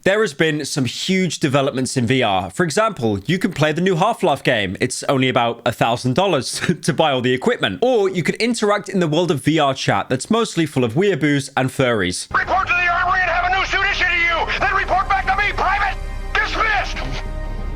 there has been some huge developments in VR. For example, you can play the new Half-Life game. It's only about $1,000 to buy all the equipment. Or you could interact in the world of VR chat that's mostly full of weeaboos and furries. Report to the armory and have a new suit issued to you. Then report back to me, Private. Dismissed.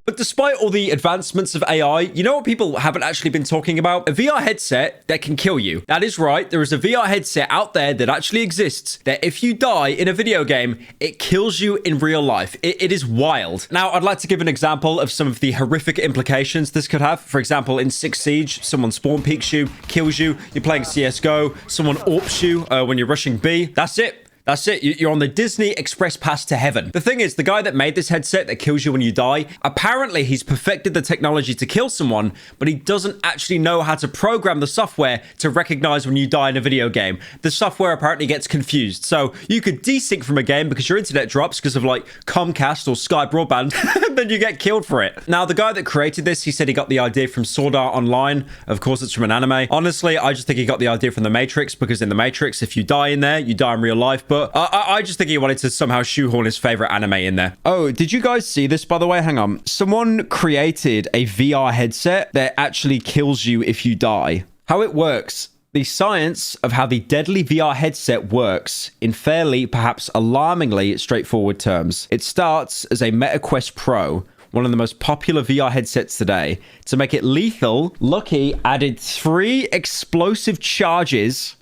But despite all the advancements of AI, you know what people haven't actually been talking about? A VR headset that can kill you. That is right, there is a VR headset out there that actually exists that if you die in a video game, it kills you in real life. It is wild. Now, I'd like to give an example of some of the horrific implications this could have. For example, in 6 Siege, someone spawn peeks you, kills you. You're playing CSGO, someone AWPs you when you're rushing B. That's it. That's it. You're on the Disney Express Pass to heaven. The thing is, the guy that made this headset that kills you when you die, apparently he's perfected the technology to kill someone, but he doesn't actually know how to program the software to recognize when you die in a video game. The software apparently gets confused. So you could desync from a game because your internet drops because of like Comcast or Sky Broadband, and then you get killed for it. Now, the guy that created this, he said he got the idea from Sword Art Online. Of course, it's from an anime. Honestly, I just think he got the idea from The Matrix, because in The Matrix, if you die in there, you die in real life. But I just think he wanted to somehow shoehorn his favorite anime in there. Oh, did you guys see this, by the way? Hang on. Someone created a VR headset that actually kills you if you die. How it works. The science of how the deadly VR headset works in fairly, perhaps alarmingly straightforward terms. It starts as a MetaQuest Pro, one of the most popular VR headsets today. To make it lethal, Lucky added 3 explosive charges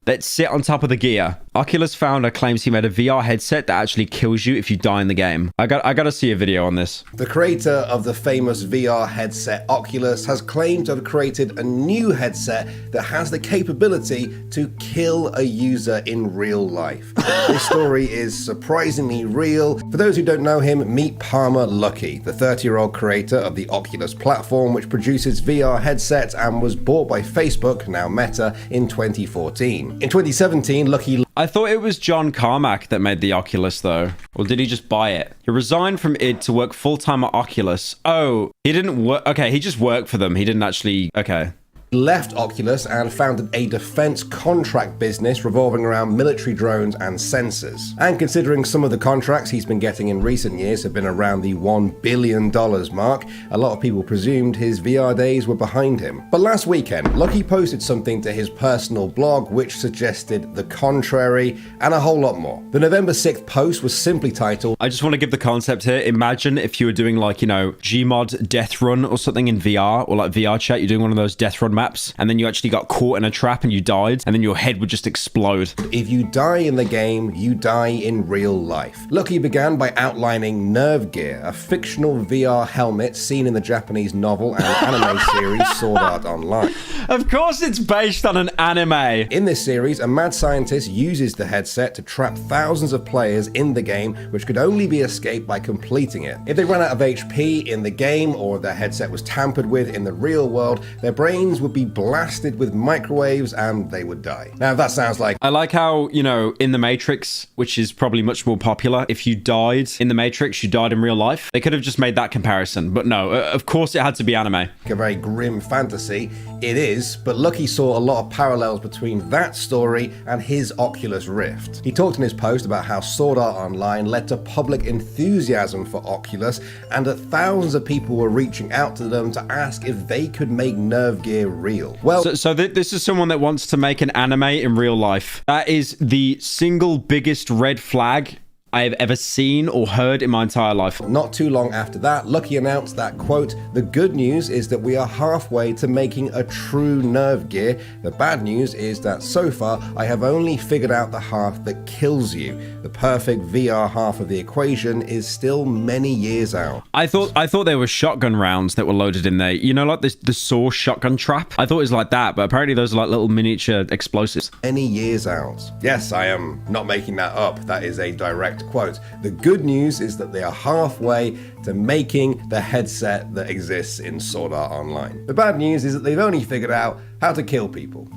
that sit on top of the gear. Oculus founder claims he made a VR headset that actually kills you if you die in the game. I gotta see a video on this. The creator of the famous VR headset Oculus has claimed to have created a new headset that has the capability to kill a user in real life. This story is surprisingly real. For those who don't know him, meet Palmer Luckey, the 30-year-old creator of the Oculus platform, which produces VR headsets and was bought by Facebook, now Meta, in 2014. In 2017, Luckey... I thought it was John Carmack that made the Oculus, though. Or did he just buy it? He resigned from id to work full-time at Oculus. Oh, he didn't work... Okay, he just worked for them. He didn't actually... Okay. Left Oculus and founded a defense contract business revolving around military drones and sensors. And considering some of the contracts he's been getting in recent years have been around the $1 billion mark, a lot of people presumed his VR days were behind him. But last weekend, Lucky posted something to his personal blog which suggested the contrary and a whole lot more. The November 6th post was simply titled, I just want to give the concept here. Imagine if you were doing like, you know, Gmod Death Run or something in VR, or like VR chat, you're doing one of those Death Run maps, and then you actually got caught in a trap and you died, and then your head would just explode. If you die in the game, you die in real life. Lucky began by outlining Nerve Gear, a fictional VR helmet seen in the Japanese novel and anime series Sword Art Online. Of course it's based on an anime. In this series, a mad scientist uses the headset to trap thousands of players in the game, which could only be escaped by completing it. If they ran out of HP in the game, or their headset was tampered with in the real world, their brains would be blasted with microwaves and they would die. Now, that sounds like... I like how, you know, in The Matrix, which is probably much more popular, if you died in The Matrix, you died in real life. They could have just made that comparison, but no, of course it had to be anime. A very grim fantasy. It is, but Lucky saw a lot of parallels between that story and his Oculus Rift. He talked in his post about how Sword Art Online led to public enthusiasm for Oculus, and that thousands of people were reaching out to them to ask if they could make Nerve Gear real. Well, so this is someone that wants to make an anime in real life. That is the single biggest red flag I have ever seen or heard in my entire life. Not too long after that, Lucky announced that, quote, "The good news is that we are halfway to making a true Nerve Gear. The bad news is that so far I have only figured out the half that kills you. The perfect VR half of the equation is still many years out." I thought there were shotgun rounds that were loaded in there. You know, like the Saw shotgun trap? I thought it was like that, but apparently those are like little miniature explosives. Many years out. Yes, I am not making that up. That is a direct quote. "The good news is that they are halfway to making the headset that exists in Sword Art Online. The bad news is that they've only figured out how to kill people."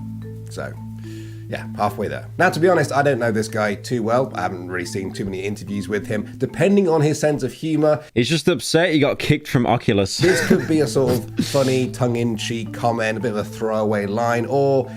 So, yeah, halfway there. Now, to be honest, I don't know this guy too well. I haven't really seen too many interviews with him. Depending on his sense of humor, he's just upset he got kicked from Oculus. This could be a sort of funny, tongue-in-cheek comment, a bit of a throwaway line, or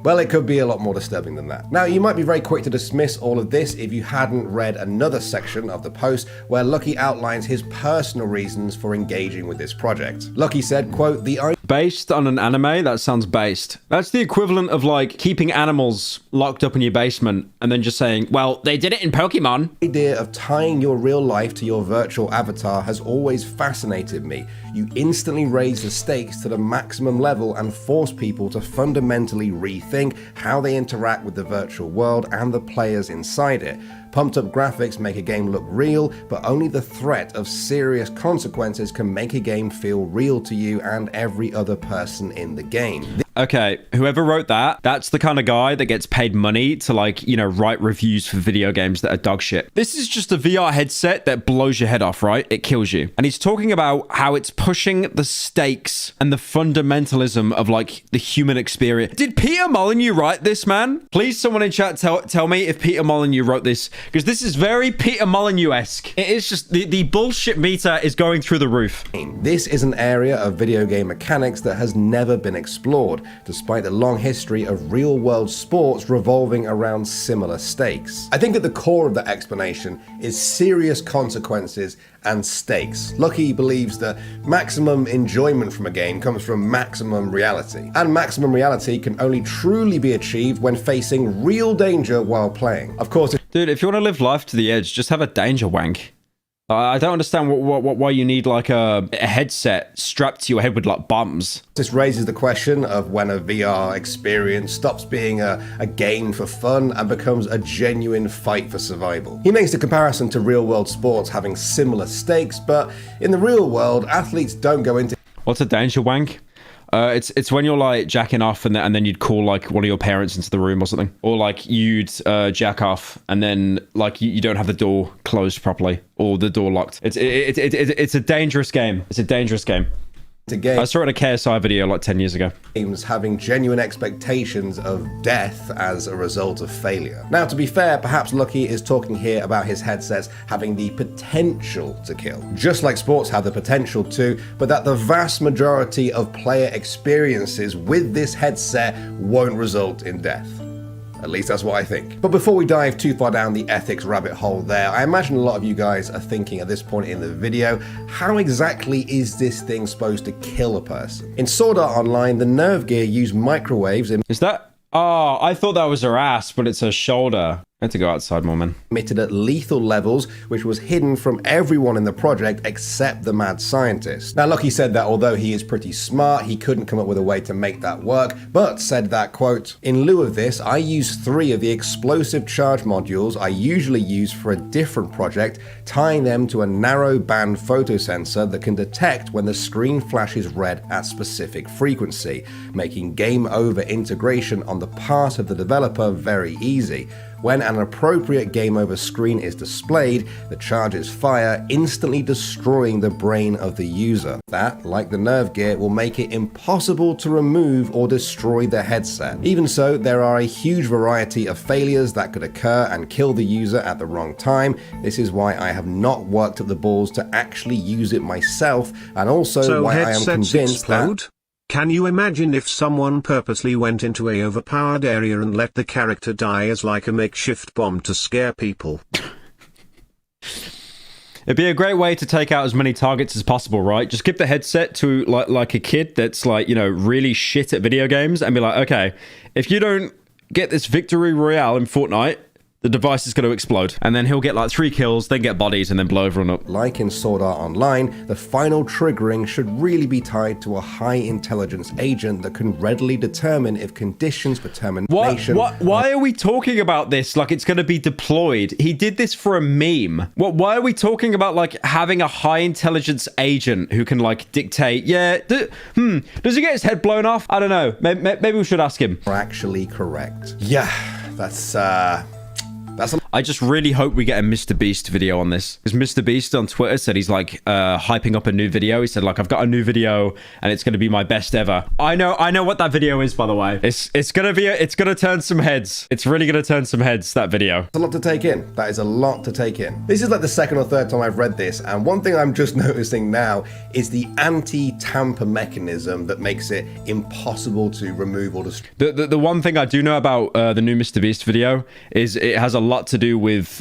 Well, it could be a lot more disturbing than that. Now, you might be very quick to dismiss all of this if you hadn't read another section of the post where Lucky outlines his personal reasons for engaging with this project. Lucky said, quote, Based on an anime? That sounds based. That's the equivalent of like keeping animals locked up in your basement and then just saying, well, they did it in Pokemon. The idea of tying your real life to your virtual avatar has always fascinated me. You instantly raise the stakes to the maximum level and force people to fundamentally rethink how they interact with the virtual world and the players inside it. Pumped up graphics make a game look real, but only the threat of serious consequences can make a game feel real to you and every other person in the game. Okay, whoever wrote that, that's the kind of guy that gets paid money to like, you know, write reviews for video games that are dog shit. This is just a VR headset that blows your head off, right? It kills you. And he's talking about how it's pushing the stakes and the fundamentalism of like the human experience. Did Peter Molyneux write this, man? Please, someone in chat tell me if Peter Molyneux wrote this, because this is very Peter Molyneux-esque. It is just, the bullshit meter is going through the roof. This is an area of video game mechanics that has never been explored, despite the long history of real-world sports revolving around similar stakes. I think at the core of that explanation is serious consequences and stakes. Lucky believes that maximum enjoyment from a game comes from maximum reality, and maximum reality can only truly be achieved when facing real danger while playing. Of course, dude, if you want to live life to the edge, just have a danger wank. I don't understand why you need like a headset strapped to your head with like bombs. This raises the question of when a VR experience stops being a game for fun and becomes a genuine fight for survival. He makes the comparison to real-world sports having similar stakes, but in the real world, athletes don't go into... What's a danger wank? It's when you're like jacking off and then you'd call like one of your parents into the room or something, or like you'd jack off and then like you don't have the door closed properly or the door locked. It's a dangerous game. It's a dangerous game. I saw it in a KSI video like 10 years ago. Games having genuine expectations of death as a result of failure. Now, to be fair, perhaps Lucky is talking here about his headsets having the potential to kill, just like sports have the potential to, but that the vast majority of player experiences with this headset won't result in death. At least that's what I think. But before we dive too far down the ethics rabbit hole there, I imagine a lot of you guys are thinking at this point in the video, how exactly is this thing supposed to kill a person? In Sword Art Online, the nerve gear used microwaves... Is that... Oh, I thought that was her ass, but it's her shoulder. I had to go outside more, man. ...emitted at lethal levels, which was hidden from everyone in the project except the mad scientist. Now, Lucky said that although he is pretty smart, he couldn't come up with a way to make that work, but said that, quote, "In lieu of this, I used 3 of the explosive charge modules I usually use for a different project, tying them to a narrow band photosensor that can detect when the screen flashes red at specific frequency, making game over integration on the part of the developer very easy. When an appropriate game over screen is displayed, the charges fire, instantly destroying the brain of the user. That, like the nerve gear, will make it impossible to remove or destroy the headset. Even so, there are a huge variety of failures that could occur and kill the user at the wrong time. This is why I have not worked up the balls to actually use it myself, and also why I am convinced that... Can you imagine if someone purposely went into a overpowered area and let the character die as like a makeshift bomb to scare people? It'd be a great way to take out as many targets as possible, right? Just give the headset to like a kid that's like, you know, really shit at video games and be like, okay, if you don't get this victory royale in Fortnite, the device is going to explode. And then he'll get like 3 kills, then get bodies, and then blow everyone up. Like in Sword Art Online, the final triggering should really be tied to a high-intelligence agent that can readily determine if conditions for termination... Why are we talking about this like it's going to be deployed? He did this for a meme. Why are we talking about like having a high-intelligence agent who can like dictate, yeah, does he get his head blown off? I don't know. Maybe we should ask him. ...are actually correct. Yeah, that's I just really hope we get a Mr. Beast video on this, because Mr. Beast on Twitter said he's like hyping up a new video. He said like, I've got a new video and it's going to be my best ever. I know what that video is, by the way. It's going to turn some heads. It's really going to turn some heads, that video. It's a lot to take in. That is a lot to take in. This is like the second or third time I've read this, and one thing I'm just noticing now is the anti-tamper mechanism that makes it impossible to remove or destroy. The one thing I do know about the new Mr. Beast video is it has a lot to do with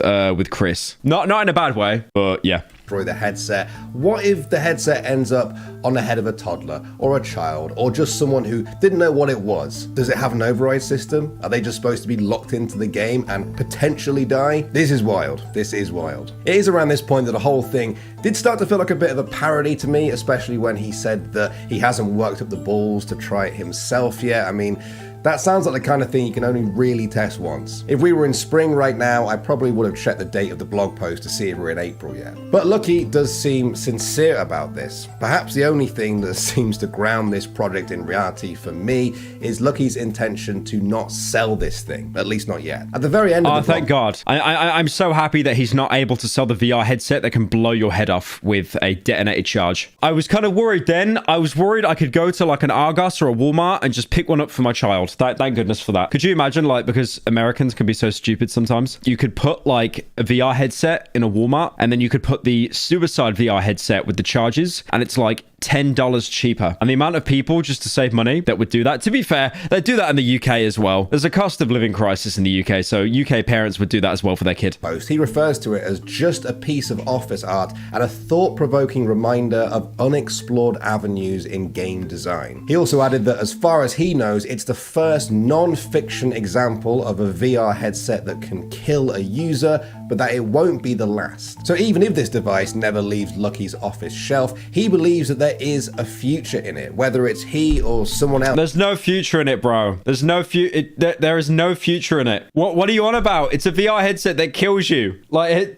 Chris. Not in a bad way, but yeah. The headset. What if the headset ends up on the head of a toddler or a child or just someone who didn't know what it was? Does it have an override system? Are they just supposed to be locked into the game and potentially die? This is wild. This is wild. It is around this point that the whole thing did start to feel like a bit of a parody to me, especially when he said that he hasn't worked up the balls to try it himself yet. I mean, that sounds like the kind of thing you can only really test once. If we were in spring right now, I probably would have checked the date of the blog post to see if we're in April yet. But Lucky does seem sincere about this. Perhaps the only thing that seems to ground this project in reality for me is Lucky's intention to not sell this thing, at least not yet. At the very end of the thank God. I'm so happy that he's not able to sell the VR headset that can blow your head off with a detonated charge. I was kind of worried then. I was worried I could go to like an Argos or a Walmart and just pick one up for my child. Thank goodness for that. Could you imagine, like, because Americans can be so stupid sometimes, you could put like a VR headset in a Walmart and then you could put the suicide VR headset with the charges and it's like $10 cheaper. And the amount of people just to save money that would do that, to be fair, they do that in the UK as well. There's a cost of living crisis in the UK, so UK parents would do that as well for their kid. He refers to it as just a piece of office art and a thought-provoking reminder of unexplored avenues in game design. He also added that as far as he knows, it's the first non-fiction example of a VR headset that can kill a user, but that it won't be the last. So even if this device never leaves Lucky's office shelf, he believes that there is a future in it, whether it's he or someone else. There's no future in it, bro. There's no there is no future in it. What are you on about? It's a VR headset that kills you. Like,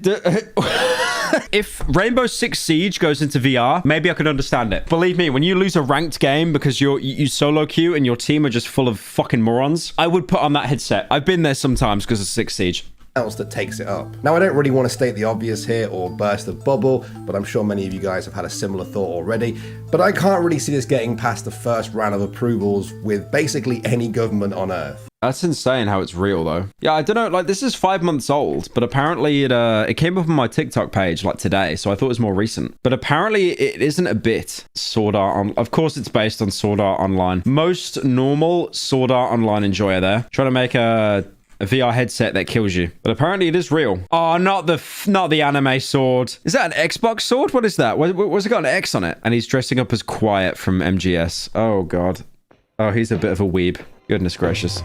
if Rainbow Six Siege goes into VR, maybe I could understand it. Believe me, when you lose a ranked game because you solo queue and your team are just full of fucking morons, I would put on that headset. I've been there sometimes because of Six Siege. Else that takes it up. Now, I don't really want to state the obvious here or burst the bubble, but I'm sure many of you guys have had a similar thought already. But I can't really see this getting past the first round of approvals with basically any government on Earth. That's insane how it's real, though. Yeah, I don't know. Like, this is 5 months old, but apparently it came up on my TikTok page like today, so I thought it was more recent. But apparently it isn't a bit Sword Art. Of course, it's based on Sword Art Online. Most normal Sword Art Online enjoyer there, trying to make a VR headset that kills you, but apparently it is real. Oh, not the anime sword. Is that an Xbox sword? What is that? What's it got an X on it? And he's dressing up as Quiet from MGS. Oh god. Oh, he's a bit of a weeb. Goodness gracious.